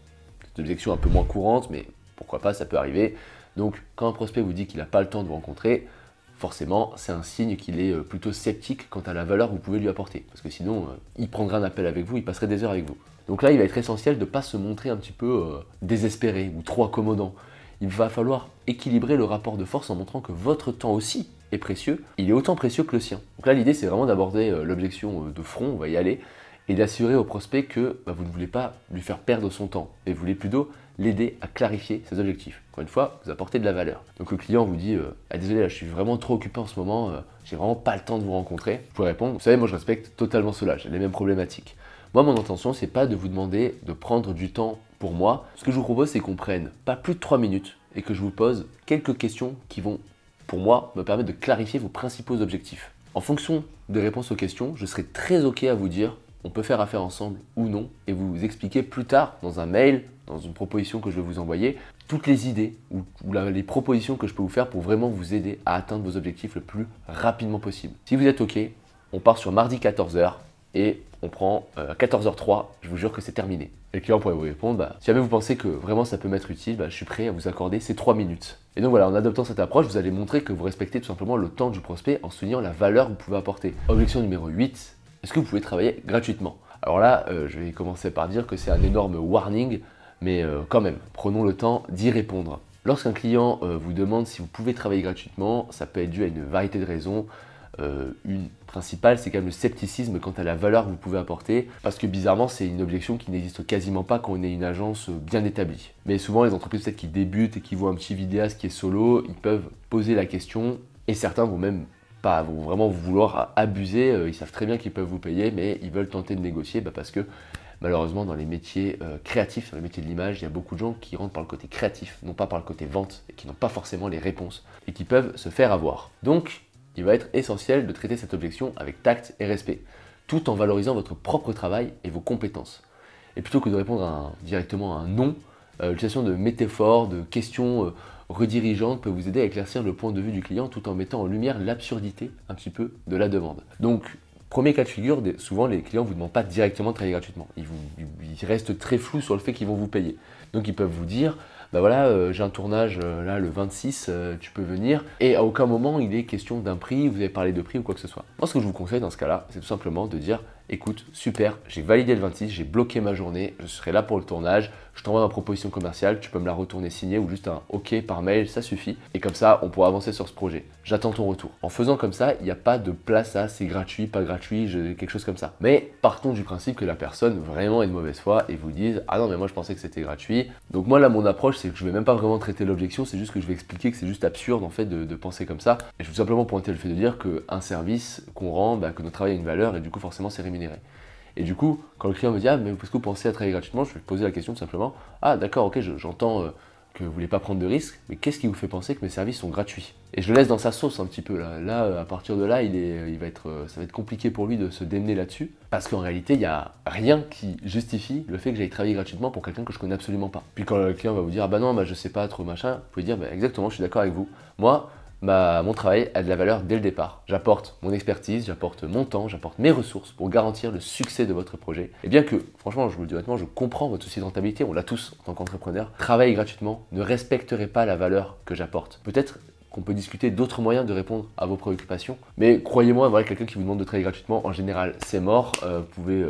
C'est une objection un peu moins courante, mais pourquoi pas, ça peut arriver. Donc, quand un prospect vous dit qu'il n'a pas le temps de vous rencontrer, forcément, c'est un signe qu'il est plutôt sceptique quant à la valeur que vous pouvez lui apporter. Parce que sinon, il prendrait un appel avec vous, il passerait des heures avec vous. Donc là, il va être essentiel de ne pas se montrer un petit peu désespéré ou trop accommodant. Il va falloir équilibrer le rapport de force en montrant que votre temps aussi est précieux, il est autant précieux que le sien. Donc là, l'idée, c'est vraiment d'aborder l'objection de front, on va y aller, et d'assurer au prospect que vous ne voulez pas lui faire perdre son temps, et vous voulez plutôt l'aider à clarifier ses objectifs. Encore une fois, vous apportez de la valeur. Donc le client vous dit ah, désolé, là, je suis vraiment trop occupé en ce moment, j'ai vraiment pas le temps de vous rencontrer. Vous pouvez répondre, vous savez, moi je respecte totalement cela, j'ai les mêmes problématiques. Moi, mon intention, c'est pas de vous demander de prendre du temps pour moi. Ce que je vous propose, c'est qu'on prenne pas plus de 3 minutes et que je vous pose quelques questions qui vont, pour moi, me permettre de clarifier vos principaux objectifs. En fonction des réponses aux questions, je serai très OK à vous dire on peut faire affaire ensemble ou non et vous expliquer plus tard dans un mail, dans une proposition que je vais vous envoyer, toutes les idées ou les propositions que je peux vous faire pour vraiment vous aider à atteindre vos objectifs le plus rapidement possible. Si vous êtes OK, on part sur mardi 14h et on prend 14h03, je vous jure que c'est terminé. Et le client pourrait vous répondre, si jamais vous pensez que vraiment ça peut m'être utile, je suis prêt à vous accorder ces 3 minutes. Et donc voilà, en adoptant cette approche, vous allez montrer que vous respectez tout simplement le temps du prospect en soulignant la valeur que vous pouvez apporter. Objection numéro 8, est-ce que vous pouvez travailler gratuitement? Alors là, je vais commencer par dire que c'est un énorme warning, mais quand même, prenons le temps d'y répondre. Lorsqu'un client vous demande si vous pouvez travailler gratuitement, ça peut être dû à une variété de raisons. Une principale, c'est quand même le scepticisme quant à la valeur que vous pouvez apporter, parce que bizarrement, c'est une objection qui n'existe quasiment pas quand on est une agence bien établie. Mais souvent, les entreprises peut-être qui débutent et qui voient un petit vidéaste qui est solo, ils peuvent poser la question, et certains vont même vont vraiment vouloir abuser, ils savent très bien qu'ils peuvent vous payer, mais ils veulent tenter de négocier parce que malheureusement, dans les métiers créatifs, dans les métiers de l'image, il y a beaucoup de gens qui rentrent par le côté créatif, non pas par le côté vente, et qui n'ont pas forcément les réponses, et qui peuvent se faire avoir. Donc, il va être essentiel de traiter cette objection avec tact et respect, tout en valorisant votre propre travail et vos compétences. Et plutôt que de répondre directement à un non, l'utilisation de métaphores, de questions redirigeantes peut vous aider à éclaircir le point de vue du client tout en mettant en lumière l'absurdité un petit peu de la demande. Donc, premier cas de figure, souvent les clients ne vous demandent pas directement de travailler gratuitement. Ils restent très flous sur le fait qu'ils vont vous payer. Donc ils peuvent vous dire, voilà, j'ai un tournage là le 26, tu peux venir. Et à aucun moment il est question d'un prix, vous avez parlé de prix ou quoi que ce soit. Moi ce que je vous conseille dans ce cas-là, c'est tout simplement de dire, écoute, super, j'ai validé le 26, j'ai bloqué ma journée, je serai là pour le tournage, je t'envoie ma proposition commerciale, tu peux me la retourner signée ou juste un OK par mail, ça suffit. Et comme ça, on pourra avancer sur ce projet. J'attends ton retour. En faisant comme ça, il n'y a pas de place à c'est gratuit, pas gratuit, quelque chose comme ça. Mais partons du principe que la personne vraiment est de mauvaise foi et vous dise ah non mais moi je pensais que c'était gratuit. Donc moi là mon approche c'est que je vais même pas vraiment traiter l'objection, c'est juste que je vais expliquer que c'est juste absurde en fait de penser comme ça. Et je vais tout simplement pointer le fait de dire qu'un service qu'on rend, que notre travail a une valeur et du coup forcément c'est rémunéré. Et du coup, quand le client me dit ah mais est-ce que vous pensez à travailler gratuitement, je vais poser la question tout simplement ah d'accord, ok, j'entends que vous ne voulez pas prendre de risques, mais qu'est-ce qui vous fait penser que mes services sont gratuits? Et je le laisse dans sa sauce un petit peu là. Là, à partir de là, ça va être compliqué pour lui de se démener là-dessus, parce qu'en réalité, il n'y a rien qui justifie le fait que j'aille travailler gratuitement pour quelqu'un que je connais absolument pas. Puis quand le client va vous dire ah bah non, je sais pas trop machin, vous pouvez dire exactement, je suis d'accord avec vous. Moi, mon travail a de la valeur dès le départ. J'apporte mon expertise, j'apporte mon temps, j'apporte mes ressources pour garantir le succès de votre projet. Et bien que, franchement, je vous le dis honnêtement, je comprends votre souci de rentabilité, on l'a tous en tant qu'entrepreneur. Travailler gratuitement ne respecterait pas la valeur que j'apporte. Peut-être qu'on peut discuter d'autres moyens de répondre à vos préoccupations, mais croyez-moi, voilà, quelqu'un qui vous demande de travailler gratuitement, en général, c'est mort. Vous pouvez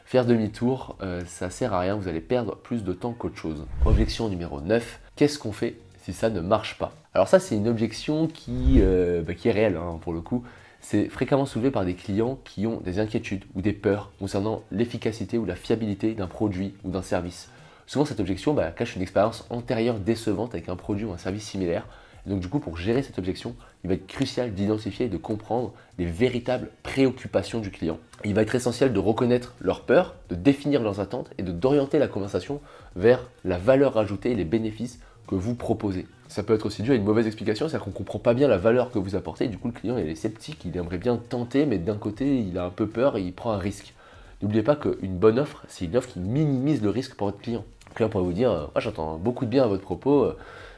faire demi-tour, ça sert à rien, vous allez perdre plus de temps qu'autre chose. Objection numéro 9, qu'est-ce qu'on fait si ça ne marche pas? Alors ça, c'est une objection qui est réelle pour le coup. C'est fréquemment soulevé par des clients qui ont des inquiétudes ou des peurs concernant l'efficacité ou la fiabilité d'un produit ou d'un service. Souvent, cette objection cache une expérience antérieure décevante avec un produit ou un service similaire. Et donc du coup, pour gérer cette objection, il va être crucial d'identifier et de comprendre les véritables préoccupations du client. Il va être essentiel de reconnaître leurs peurs, de définir leurs attentes et d'orienter la conversation vers la valeur ajoutée et les bénéfices que vous proposez. Ça peut être aussi dû à une mauvaise explication, c'est-à-dire qu'on ne comprend pas bien la valeur que vous apportez, et du coup le client il est sceptique, il aimerait bien tenter, mais d'un côté il a un peu peur et il prend un risque. N'oubliez pas qu'une bonne offre, c'est une offre qui minimise le risque pour votre client. Le client pourrait vous dire moi j'entends beaucoup de bien à votre propos,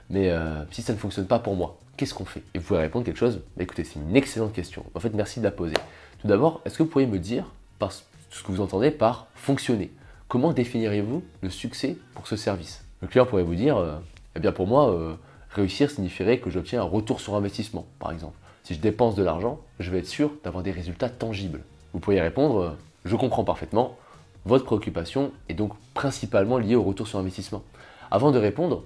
mais si ça ne fonctionne pas pour moi, qu'est-ce qu'on fait? Et vous pouvez répondre quelque chose, écoutez, c'est une excellente question. En fait, merci de la poser. Tout d'abord, est-ce que vous pourriez me dire ce que vous entendez par fonctionner? Comment définiriez-vous le succès pour ce service? Le client pourrait vous dire eh bien pour moi, réussir signifierait que j'obtiens un retour sur investissement, par exemple. Si je dépense de l'argent, je vais être sûr d'avoir des résultats tangibles. Vous pourriez répondre je comprends parfaitement, votre préoccupation est donc principalement liée au retour sur investissement. Avant de répondre,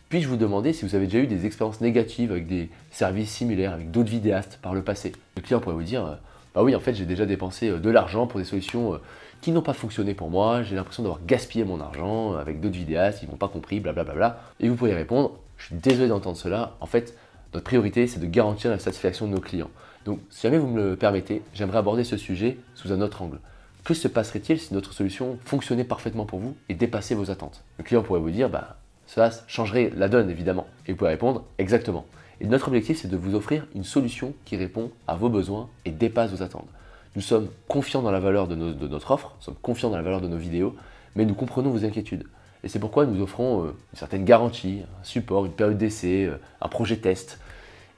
Puis-je vous demander si vous avez déjà eu des expériences négatives avec des services similaires, avec d'autres vidéastes par le passé? Le client pourrait vous dire bah oui, en fait, j'ai déjà dépensé de l'argent pour des solutions qui n'ont pas fonctionné pour moi, j'ai l'impression d'avoir gaspillé mon argent avec d'autres vidéastes, ils n'ont pas compris, blablabla. Et vous pourriez répondre, je suis désolé d'entendre cela, en fait, notre priorité, c'est de garantir la satisfaction de nos clients. Donc, si jamais vous me le permettez, j'aimerais aborder ce sujet sous un autre angle. Que se passerait-il si notre solution fonctionnait parfaitement pour vous et dépassait vos attentes? Le client pourrait vous dire, bah, ça changerait la donne, évidemment. Et vous pouvez répondre, exactement. Et notre objectif, c'est de vous offrir une solution qui répond à vos besoins et dépasse vos attentes. Nous sommes confiants dans la valeur de notre offre, nous sommes confiants dans la valeur de nos vidéos, mais nous comprenons vos inquiétudes. Et c'est pourquoi nous offrons une certaine garantie, un support, une période d'essai, un projet test.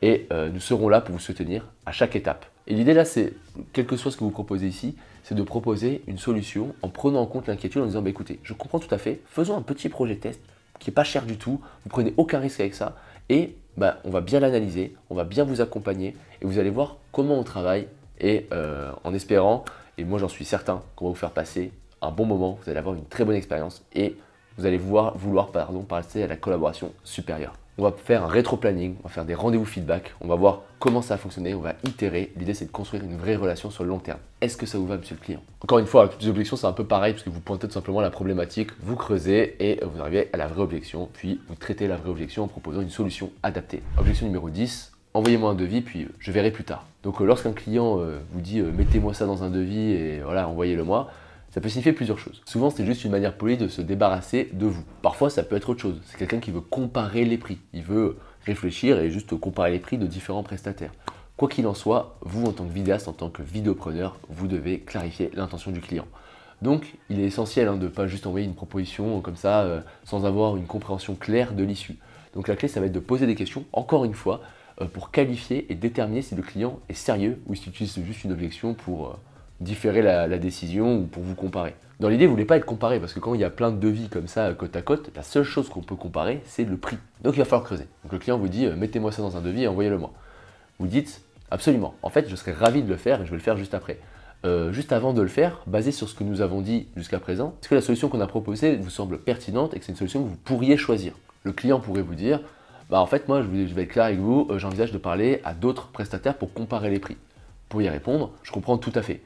Et nous serons là pour vous soutenir à chaque étape. Et l'idée là, c'est, quel que soit ce que vous proposez ici, c'est de proposer une solution en prenant en compte l'inquiétude, en disant, bah, écoutez, je comprends tout à fait, faisons un petit projet test qui n'est pas cher du tout, vous prenez aucun risque avec ça, et bah, on va bien l'analyser, on va bien vous accompagner, et vous allez voir comment on travaille, et en espérant, et moi j'en suis certain, qu'on va vous faire passer un bon moment, vous allez avoir une très bonne expérience, et vous allez vouloir passer à la collaboration supérieure. On va faire un rétro-planning, on va faire des rendez-vous feedback, on va voir comment ça a fonctionné, on va itérer. L'idée, c'est de construire une vraie relation sur le long terme. Est-ce que ça vous va, monsieur le client? Encore une fois, avec toutes les objections, c'est un peu pareil, parce que vous pointez tout simplement la problématique, vous creusez et vous arrivez à la vraie objection, puis vous traitez la vraie objection en proposant une solution adaptée. Objection numéro 10, envoyez-moi un devis, puis je verrai plus tard. Donc lorsqu'un client vous dit mettez-moi ça dans un devis et voilà, envoyez-le-moi, ça peut signifier plusieurs choses. Souvent, c'est juste une manière polie de se débarrasser de vous. Parfois, ça peut être autre chose. C'est quelqu'un qui veut comparer les prix. Il veut réfléchir et juste comparer les prix de différents prestataires. Quoi qu'il en soit, vous, en tant que vidéaste, en tant que vidéopreneur, vous devez clarifier l'intention du client. Donc, il est essentiel de ne pas juste envoyer une proposition comme ça, sans avoir une compréhension claire de l'issue. Donc, la clé, ça va être de poser des questions, encore une fois, pour qualifier et déterminer si le client est sérieux ou s'il utilise juste une objection pour différer la décision ou pour vous comparer. Dans l'idée, vous ne voulez pas être comparé parce que quand il y a plein de devis comme ça côte à côte, la seule chose qu'on peut comparer, c'est le prix. Donc il va falloir creuser. Donc le client vous dit mettez-moi ça dans un devis et envoyez-le-moi. Vous dites absolument. En fait, je serais ravi de le faire et je vais le faire juste après. Juste avant de le faire, basé sur ce que nous avons dit jusqu'à présent, est-ce que la solution qu'on a proposée vous semble pertinente et que c'est une solution que vous pourriez choisir? Le client pourrait vous dire bah en fait moi je vais être clair avec vous, j'envisage de parler à d'autres prestataires pour comparer les prix. Vous pourriez répondre je comprends tout à fait.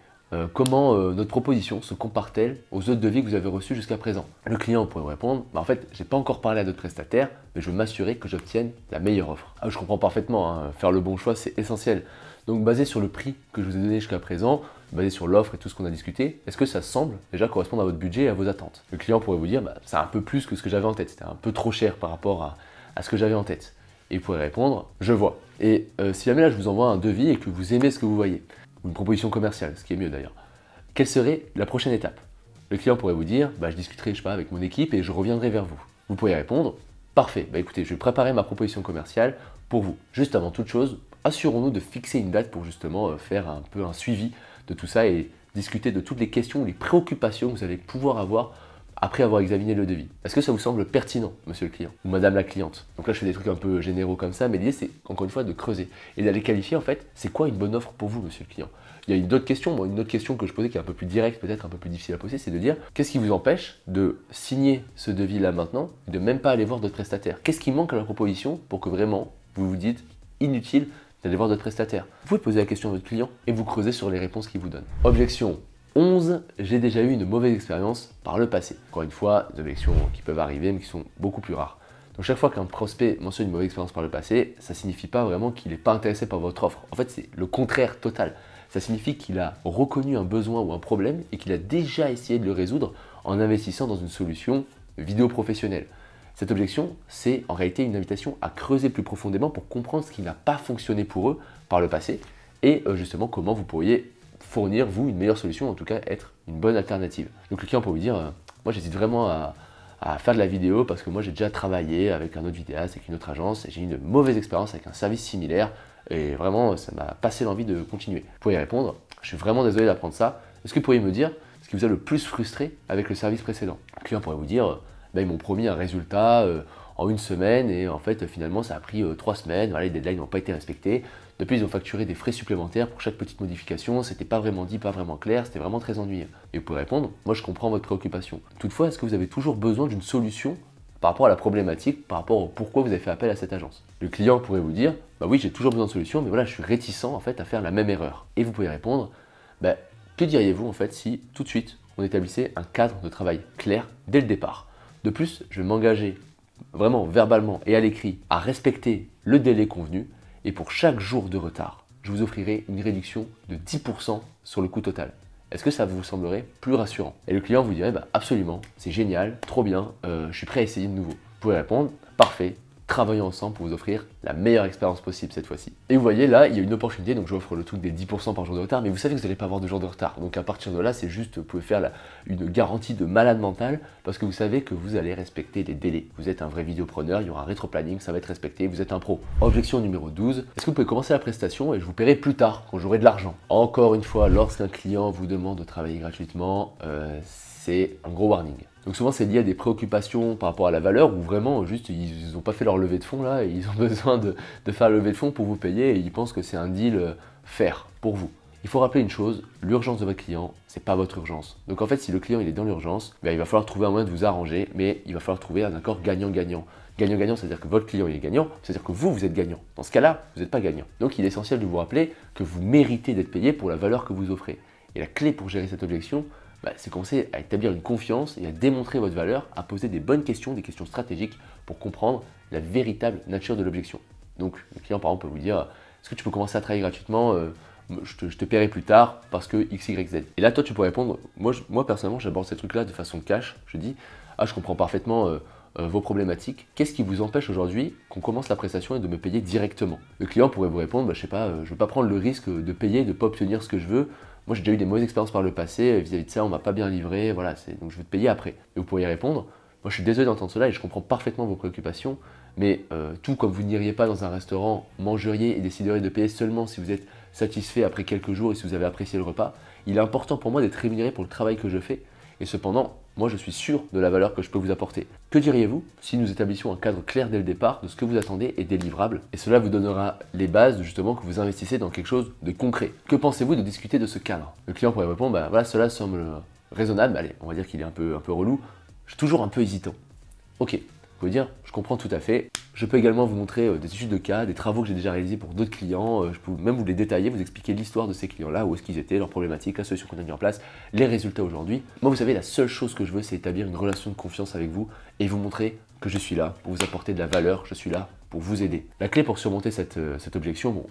Comment notre proposition se compare-t-elle aux autres devis que vous avez reçus jusqu'à présent? Le client pourrait vous répondre, bah en fait, je n'ai pas encore parlé à d'autres prestataires, mais je veux m'assurer que j'obtienne la meilleure offre. Je comprends parfaitement, faire le bon choix, c'est essentiel. Donc, basé sur le prix que je vous ai donné jusqu'à présent, basé sur l'offre et tout ce qu'on a discuté, est-ce que ça semble déjà correspondre à votre budget et à vos attentes? Le client pourrait vous dire, bah, c'est un peu plus que ce que j'avais en tête, c'était un peu trop cher par rapport à ce que j'avais en tête. Et il pourrait répondre, je vois. Et si jamais là, je vous envoie un devis et que vous aimez ce que vous voyez, ou une proposition commerciale, ce qui est mieux d'ailleurs. Quelle serait la prochaine étape? Le client pourrait vous dire, bah, je discuterai je sais pas, avec mon équipe et je reviendrai vers vous. Vous pourriez répondre, parfait, bah, écoutez, je vais préparer ma proposition commerciale pour vous. Juste avant toute chose, assurons-nous de fixer une date pour justement faire un peu un suivi de tout ça et discuter de toutes les questions, les préoccupations que vous allez pouvoir avoir après avoir examiné le devis. Est-ce que ça vous semble pertinent, monsieur le client ou madame la cliente? Donc là, je fais des trucs un peu généraux comme ça, mais l'idée, c'est encore une fois de creuser et d'aller qualifier en fait, c'est quoi une bonne offre pour vous, monsieur le client? Il y a une autre question que je posais qui est un peu plus directe, peut-être un peu plus difficile à poser, c'est de dire qu'est-ce qui vous empêche de signer ce devis-là maintenant et de même pas aller voir d'autres prestataires? Qu'est-ce qui manque à la proposition pour que vraiment vous vous dites inutile d'aller voir d'autres prestataires? Vous pouvez poser la question à votre client et vous creusez sur les réponses qu'il vous donne. Objection 11, j'ai déjà eu une mauvaise expérience par le passé. Encore une fois, des objections qui peuvent arriver mais qui sont beaucoup plus rares. Donc chaque fois qu'un prospect mentionne une mauvaise expérience par le passé, ça ne signifie pas vraiment qu'il n'est pas intéressé par votre offre. En fait, c'est le contraire total. Ça signifie qu'il a reconnu un besoin ou un problème et qu'il a déjà essayé de le résoudre en investissant dans une solution vidéo professionnelle. Cette objection, c'est en réalité une invitation à creuser plus profondément pour comprendre ce qui n'a pas fonctionné pour eux par le passé et justement comment vous pourriez fournir, vous, une meilleure solution, en tout cas être une bonne alternative. Donc le client peut vous dire, moi j'hésite vraiment à faire de la vidéo parce que moi j'ai déjà travaillé avec un autre vidéaste, avec une autre agence et j'ai eu une mauvaise expérience avec un service similaire et vraiment ça m'a passé l'envie de continuer. Vous pourriez répondre, je suis vraiment désolé d'apprendre ça, est-ce que vous pourriez me dire ce qui vous a le plus frustré avec le service précédent? Le client pourrait vous dire, ils m'ont promis un résultat en une semaine et en fait finalement ça a pris 3 semaines, voilà, les deadlines n'ont pas été respectés. Depuis, ils ont facturé des frais supplémentaires pour chaque petite modification, c'était pas vraiment dit, pas vraiment clair, c'était vraiment très ennuyeux. Et vous pouvez répondre, moi je comprends votre préoccupation. Toutefois, est-ce que vous avez toujours besoin d'une solution par rapport à la problématique, par rapport au pourquoi vous avez fait appel à cette agence. Le client pourrait vous dire, bah oui, j'ai toujours besoin de solutions, mais voilà, je suis réticent en fait à faire la même erreur. Et vous pouvez répondre, bah, que diriez-vous en fait si tout de suite on établissait un cadre de travail clair dès le départ? De plus, je vais m'engager vraiment verbalement et à l'écrit à respecter le délai convenu et pour chaque jour de retard, je vous offrirai une réduction de 10% sur le coût total. Est-ce que ça vous semblerait plus rassurant? Et le client vous dirait, bah absolument, c'est génial, trop bien, je suis prêt à essayer de nouveau. Vous pouvez répondre, parfait, travaillons ensemble pour vous offrir la meilleure expérience possible cette fois-ci. Et vous voyez là, il y a une opportunité, donc je vous offre le truc des 10% par jour de retard, mais vous savez que vous n'allez pas avoir de jour de retard. Donc à partir de là, c'est juste, vous pouvez faire une garantie de malade mental, parce que vous savez que vous allez respecter les délais. Vous êtes un vrai vidéopreneur, il y aura un rétro-planning, ça va être respecté, vous êtes un pro. Objection numéro 12, est-ce que vous pouvez commencer la prestation et je vous paierai plus tard, quand j'aurai de l'argent? Encore une fois, lorsqu'un client vous demande de travailler gratuitement, c'est un gros warning. Donc souvent c'est lié à des préoccupations par rapport à la valeur ou vraiment juste ils n'ont pas fait leur levée de fonds là et ils ont besoin de faire la levée de fonds pour vous payer et ils pensent que c'est un deal fair pour vous. Il faut rappeler une chose, l'urgence de votre client, c'est pas votre urgence. Donc en fait si le client il est dans l'urgence, il va falloir trouver un moyen de vous arranger, mais il va falloir trouver un accord gagnant-gagnant. Gagnant-gagnant, c'est-à-dire que votre client il est gagnant, c'est-à-dire que vous êtes gagnant. Dans ce cas-là, vous n'êtes pas gagnant. Donc il est essentiel de vous rappeler que vous méritez d'être payé pour la valeur que vous offrez. Et la clé pour gérer cette objection, c'est commencer à établir une confiance et à démontrer votre valeur, à poser des bonnes questions, des questions stratégiques pour comprendre la véritable nature de l'objection. Donc le client par exemple peut vous dire, est-ce que tu peux commencer à travailler gratuitement, je te paierai plus tard parce que X, Y, Z. Et là toi tu peux répondre, moi personnellement j'aborde ces trucs-là de façon cash, je dis, je comprends parfaitement vos problématiques, qu'est-ce qui vous empêche aujourd'hui qu'on commence la prestation et de me payer directement? Le client pourrait vous répondre, je sais pas, je ne veux pas prendre le risque de payer, de ne pas obtenir ce que je veux. Moi j'ai déjà eu des mauvaises expériences par le passé, vis-à-vis de ça on m'a pas bien livré, voilà, donc je veux te payer après. Et vous pourriez répondre, moi je suis désolé d'entendre cela et je comprends parfaitement vos préoccupations, mais tout comme vous n'iriez pas dans un restaurant, mangeriez et décideriez de payer seulement si vous êtes satisfait après quelques jours et si vous avez apprécié le repas, il est important pour moi d'être rémunéré pour le travail que je fais, et cependant, moi je suis sûr de la valeur que je peux vous apporter. Que diriez-vous si nous établissions un cadre clair dès le départ de ce que vous attendez et délivrable, et cela vous donnera les bases justement que vous investissez dans quelque chose de concret. Que pensez-vous de discuter de ce cadre? Le client pourrait répondre, voilà, cela semble raisonnable, allez, on va dire qu'il est un peu relou, je suis toujours un peu hésitant. Ok, vous pouvez dire, je comprends tout à fait. Je peux également vous montrer des études de cas, des travaux que j'ai déjà réalisés pour d'autres clients. Je peux même vous les détailler, vous expliquer l'histoire de ces clients-là, où est-ce qu'ils étaient, leurs problématiques, la solution qu'on a mis en place, les résultats aujourd'hui. Moi, vous savez, la seule chose que je veux, c'est établir une relation de confiance avec vous et vous montrer que je suis là pour vous apporter de la valeur, je suis là pour vous aider. La clé pour surmonter cette objection,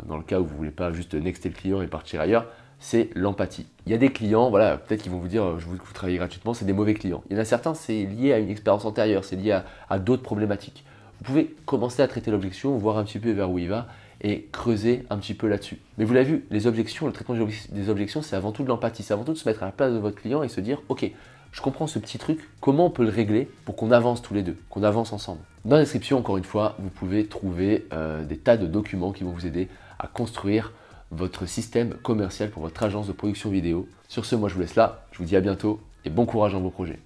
dans le cas où vous ne voulez pas juste nexter le client et partir ailleurs, c'est l'empathie. Il y a des clients, voilà, peut-être qu'ils vont vous dire je veux que vous travaillez gratuitement, c'est des mauvais clients. Il y en a certains, c'est lié à une expérience antérieure, c'est lié à d'autres problématiques. Vous pouvez commencer à traiter l'objection, voir un petit peu vers où il va et creuser un petit peu là-dessus. Mais vous l'avez vu, les objections, le traitement des objections, c'est avant tout de l'empathie, c'est avant tout de se mettre à la place de votre client et se dire ok, je comprends ce petit truc, comment on peut le régler pour qu'on avance tous les deux, qu'on avance ensemble. Dans la description, encore une fois, vous pouvez trouver des tas de documents qui vont vous aider à construire votre système commercial pour votre agence de production vidéo. Sur ce, moi je vous laisse là, je vous dis à bientôt et bon courage dans vos projets.